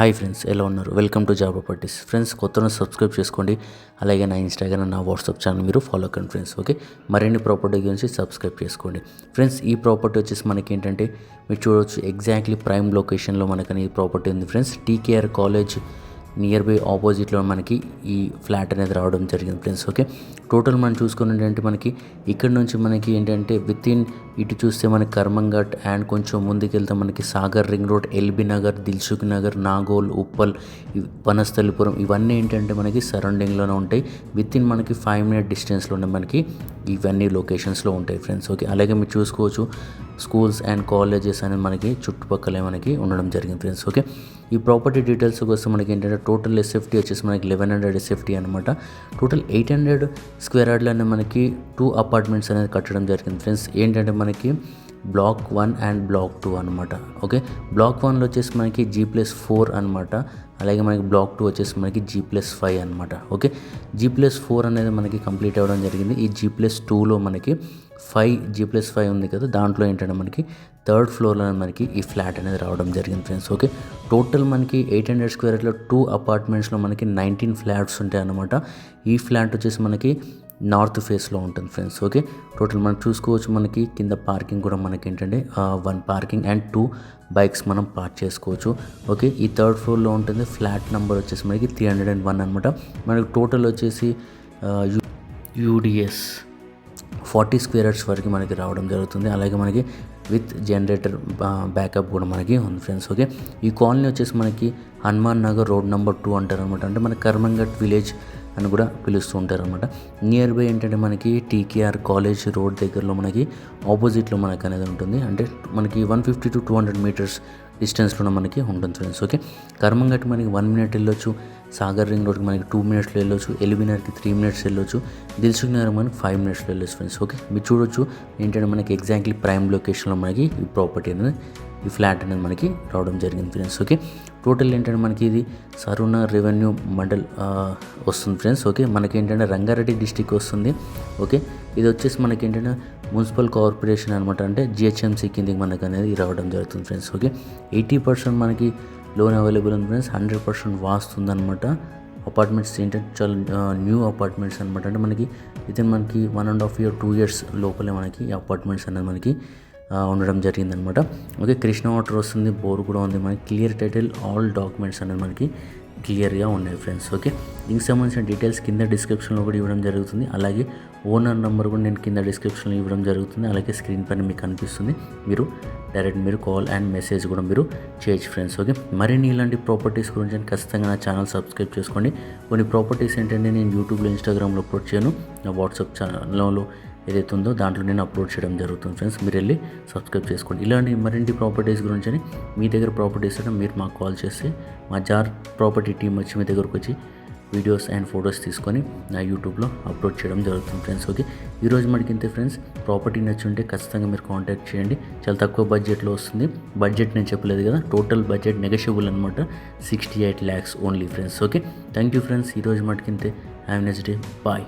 Hi friends, ఎలా ఉన్నారు? Welcome to job properties. Friends, కొత్తగా సబ్స్క్రైబ్ చేసుకోండి. అలాగే నా ఇన్స్టాగ్రామ్, నా వాట్సాప్ ఛానల్ మీరు ఫాలో కండి ఫ్రెండ్స్. ఓకే, మరిన్ని ప్రాపర్టీ గురించి సబ్స్క్రైబ్ చేసుకోండి. ఫ్రెండ్స్, ఈ ప్రాపర్టీ వచ్చేసి మనకి ఏంటంటే మీరు చూడవచ్చు, ఎగ్జాక్ట్లీ ప్రైమ్ లొకేషన్లో మనకని ఈ ప్రాపర్టీ ఉంది friends. TKR college near by ఆపోజిట్లో మనకి ఈ ఫ్లాట్ అనేది రావడం జరిగింది ఫ్రెండ్స్. ఓకే, టోటల్ మనం చూసుకుని ఏంటంటే మనకి ఇక్కడ నుంచి మనకి ఏంటంటే విత్ ఇన్ ఇటు చూస్తే మనకి కర్మంఘట్ అండ్ కొంచెం ముందుకెళ్తే మనకి Sagar ring road, LB Nagar, Dilsukh Nagar, Nagole, Uppal, Vanasthalipuram ఇవన్నీ ఏంటంటే మనకి సరౌండింగ్లోనే ఉంటాయి. విత్ ఇన్ మనకి 5 minute డిస్టెన్స్లోనే మనకి ఇవన్నీ లొకేషన్స్లో ఉంటాయి ఫ్రెండ్స్. ఓకే, అలాగే మీరు చూసుకోవచ్చు స్కూల్స్ అండ్ కాలేజెస్ అనేది మనకి చుట్టుపక్కలే మనకి ఉండడం జరిగింది ఫ్రెండ్స్. ఓకే, ఈ ప్రాపర్టీ డీటెయిల్స్ వస్తే మనకి ఏంటంటే టోటల్ ఎస్ఎఫ్టీ వచ్చేసి మనకి 1100 ఎస్ఎఫ్టీ అనమాట. టోటల్ 800 స్క్వేర్ యార్డ్లోనే మనకి 2 అపార్ట్మెంట్స్ అనేది కట్టడం జరిగింది ఫ్రెండ్స్. ఏంటంటే మనకి బ్లాక్ 1 అండ్ బ్లాక్ 2 అనమాట. ఓకే, బ్లాక్ 1లో వచ్చేసి మనకి G+4 అనమాట. అలాగే మనకి బ్లాక్ 2 వచ్చేసి మనకి G+5 అనమాట. ఓకే, G+4 అనేది మనకి కంప్లీట్ అవ్వడం జరిగింది. ఈ G+2లో మనకి G+5 ఉంది కదా, దాంట్లో ఏంటంటే మనకి 3rd floorలో మనకి ఈ ఫ్లాట్ అనేది రావడం జరిగింది ఫ్రెండ్స్. ఓకే, టోటల్ మనకి 800 స్క్వేర్ యార్డ్లో 2 అపార్ట్మెంట్స్లో మనకి 19 ఫ్లాట్స్ ఉంటాయి అన్నమాట. ఈ ఫ్లాట్ వచ్చేసి మనకి నార్త్ ఫేస్లో ఉంటుంది ఫ్రెండ్స్. ఓకే, టోటల్ మనం చూసుకోవచ్చు మనకి కింద పార్కింగ్ కూడా మనకి ఏంటంటే 1 పార్కింగ్ అండ్ 2 బైక్స్ మనం పార్క్ చేసుకోవచ్చు. ఓకే, ఈ 3rd floorలో ఉంటుంది. ఫ్లాట్ నెంబర్ వచ్చేసి మనకి 301 అనమాట. మనకి టోటల్ వచ్చేసి యూడిఎస్ 40 స్క్వేర్ యార్డ్స్ వరకు మనకి రావడం జరుగుతుంది. అలాగే మనకి విత్ జనరేటర్ బ్యాకప్ కూడా మనకి ఉంది ఫ్రెండ్స్. ఓకే, ఈ కాలనీ వచ్చేసి మనకి హనుమాన్ నగర్ రోడ్ నెంబర్ 2 అంటారు అనమాట. అంటే మన కర్మంఘట్ విలేజ్ అని కూడా పిలుస్తూ ఉంటారు అనమాట. నియర్ బై ఏంటంటే మనకి టీకేఆర్ కాలేజ్ రోడ్ దగ్గరలో మనకి ఆపోజిట్లో మనకి అనేది ఉంటుంది. అంటే మనకి 150 to 200 meters డిస్టెన్స్లో మనకి ఉంటుంది ఫ్రెండ్స్. ఓకే, కర్మంఘట్ మనకి 1 minute వెళ్ళొచ్చు, సాగర్ రింగ్ రోడ్కి మనకి 2 minutesలో వెళ్ళొచ్చు, ఎల్బీ నగర్కి 3 minutes వెళ్ళొచ్చు, దిల్సుఖ్ నగర్ మనకి 5 minutesలో వెళ్ళొచ్చు ఫ్రెండ్స్. ఓకే, మీరు చూడొచ్చు ఏంటంటే మనకి ఎగ్జాక్ట్లీ ప్రైమ్ లొకేషన్లో మనకి ఈ ప్రాపర్టీ అనేది, ఈ ఫ్లాట్ అనేది మనకి రావడం జరిగింది ఫ్రెండ్స్. ఓకే, టోటల్ ఏంటంటే మనకి ఇది సరూనా రెవెన్యూ మండల్ వస్తుంది ఫ్రెండ్స్. ఓకే, మనకి ఏంటంటే రంగారెడ్డి డిస్టిక్ వస్తుంది. ఓకే, ఇది వచ్చేసి మనకి ఏంటంటే మున్సిపల్ కార్పొరేషన్ అనమాట. అంటే జిహెచ్ఎంసీ కిందకి మనకి అనేది రావడం జరుగుతుంది ఫ్రెండ్స్. ఓకే, 80% మనకి లోన్ అవైలబుల్ ఉంది ఫ్రెండ్స్. 100% వాస్తుంది అనమాట. అపార్ట్మెంట్స్ ఏంటంటే చాలా న్యూ అపార్ట్మెంట్స్ అనమాట. అంటే మనకి వితిన్ మనకి 1.5 year 2 years లోపలే మనకి ఈ అపార్ట్మెంట్స్ అనేది మనకి ఉండడం జరిగిందనమాట. ఓకే, కృష్ణ వాటర్ వస్తుంది, బోర్ కూడా ఉంది మనకి. క్లియర్ టైటిల్, ఆల్ డాక్యుమెంట్స్ అనేది మనకి క్లియర్గా ఉన్నాయి ఫ్రెండ్స్. ఓకే, దీనికి సంబంధించిన డీటెయిల్స్ కింద డిస్క్రిప్షన్లో కూడా ఇవ్వడం జరుగుతుంది. అలాగే ఓనర్ నెంబర్ కూడా నేను కింద డిస్క్రిప్షన్లో ఇవ్వడం జరుగుతుంది. అలాగే స్క్రీన్ పైన మీకు కనిపిస్తుంది. మీరు కాల్ అండ్ మెసేజ్ కూడా మీరు చేయొచ్చు ఫ్రెండ్స్. ఓకే, మరిన్ని ఇలాంటి ప్రాపర్టీస్ గురించి ఖచ్చితంగా నా ఛానల్ సబ్స్క్రైబ్ చేసుకోండి. కొన్ని ప్రాపర్టీస్ ఏంటంటే నేను యూట్యూబ్లో, ఇన్స్టాగ్రామ్లో అప్లోడ్ చేయను. నా వాట్సాప్ ఛానల్లో ఏదైతే ఉందో దాంట్లో నేను అప్లోడ్ చేయడం జరుగుతుంది ఫ్రెండ్స్. మీరు వెళ్ళి సబ్స్క్రైబ్ చేసుకోండి. ఇలాంటి మరింటి ప్రాపర్టీస్ గురించి మీ దగ్గర ప్రాపర్టీస్ అంటే మీరు మాకు కాల్ చేస్తే మా జార్ ప్రాపర్టీ టీం వచ్చి మీ దగ్గరకు వచ్చి వీడియోస్ అండ్ ఫొటోస్ తీసుకొని నా యూట్యూబ్లో అప్లోడ్ చేయడం జరుగుతుంది ఫ్రెండ్స్. ఓకే, ఈరోజు మనకి ఇంతే ఫ్రెండ్స్. ప్రాపర్టీ నచ్చుంటే ఖచ్చితంగా మీరు కాంటాక్ట్ చేయండి. చాలా తక్కువ బడ్జెట్లో వస్తుంది. బడ్జెట్ నేను చెప్పలేదు కదా, టోటల్ బడ్జెట్ నెగోషియబుల్ అనమాట. 68 lakhs only friends. Okay, thank you friends. ఈరోజు మనకి ఇంతే. Have a nice day. Bye.